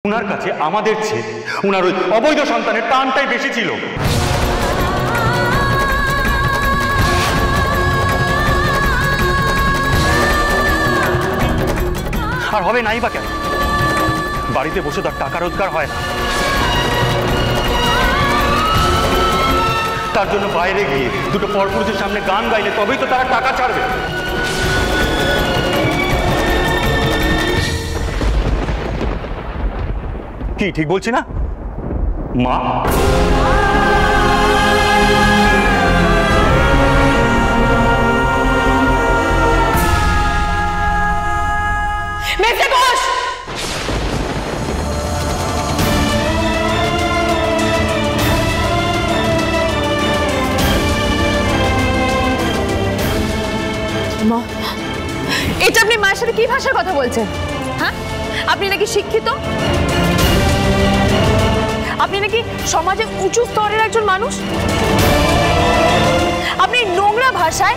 উনার কাছে আমাদের চেয়ে উনার ওই অবৈধ সন্তানের টানটাই বেশি ছিল। আর হবে নাই বা কেন? বাড়িতে বসে তার টাকা রোজগার হয় না, তার জন্য বাইরে গিয়ে দুটো পরপুরুষের সামনে গান গাইলে তবেই তো তারা টাকা ছাড়বে। কি ঠিক বলছি না মা? মিস্টার ঘোষ, মা, এটা আপনি মায়ের সাথে কি ভাষায় কথা বলছেন? হ্যাঁ, আপনি নাকি শিক্ষিত, আপনি নাকি সমাজে উঁচু স্তরের একজন মানুষ, আপনি নোংরা ভাষায়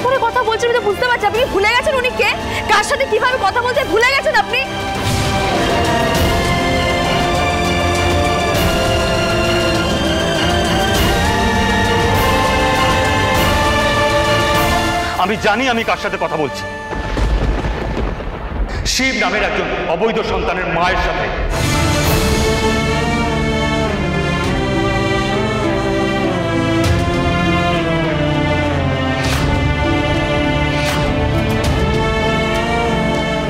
করে কথা বলছেন। আমি তো বুঝতে পারছি আপনি ভুলে গেছেন উনি কে, কার সাথে কিভাবে কথা বলতে ভুলে গেছেন আপনি। আমি জানি আমি কার সাথে কথা বলছি। শিব নামের একজন অবৈধ সন্তানের মায়ের সাথে।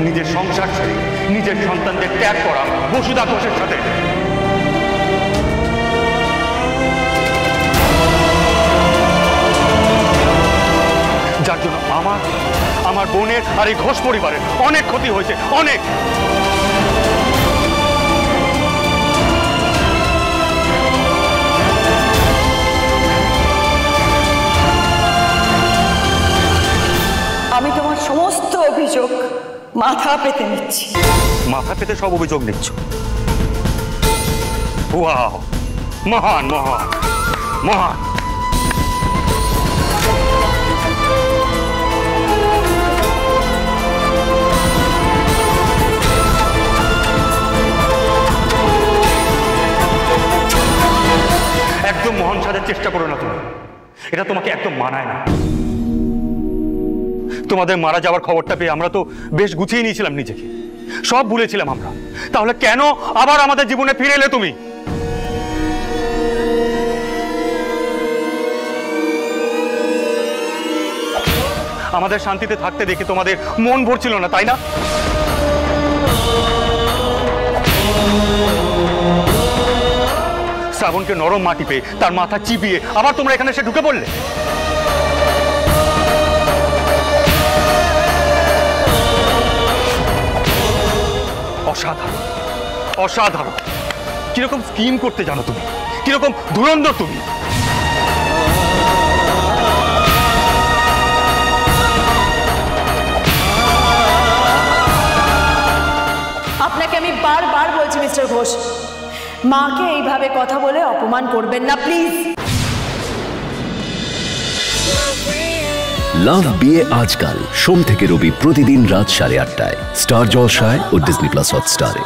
নিজের সংসার ছেড়ে নিজের সন্তানদের ত্যাগ করা বসুধা ঘোষের সাথে। যার জন্য আমার বোনের আর এই ঘোষ পরিবারের অনেক ক্ষতি হয়েছে, অনেক। আমি তোমার সমস্ত অভিযোগ মাথা পেতে নিচ্ছি। মাথা পেতে সব অভিযোগ নিচ্ছ? ওয়াও, মহান মহান মহান। একদম মহান সাজার চেষ্টা করো না তুমি, এটা তোমাকে একদম মানায় না। তোমাদের মারা যাওয়ার খবরটা পেয়ে আমরা তো বেশ গুছিয়ে নিয়েছিলাম নিজেকে, সব ভুলেছিলাম আমরা। তাহলে কেন আবার আমাদের জীবনে ফিরে এলে তুমি? আমাদের শান্তিতে থাকতে দেখে তোমাদের মন ভরছিল না, তাই না? শ্রাবণকে নরম মাটি পেয়ে তার মাথা চিপিয়ে আবার তোমরা এখানে এসে ঢুকে পড়লে। অসাধারণ অসাধারণ। কিরকম স্কিম করতে জানো তুমি, কিরকম ধুরন্ধর তুমি। আপনাকে আমি বারবার বলছি মিস্টার ঘোষ, মাকে এইভাবে কথা বলে অপমান করবেন না প্লিজ। লাভ বিয়ে আজকাল সোম থেকে রবি প্রতিদিন রাত 8:30টায় স্টার জলসায় ও ডিজনি প্লাস হটস্টারে।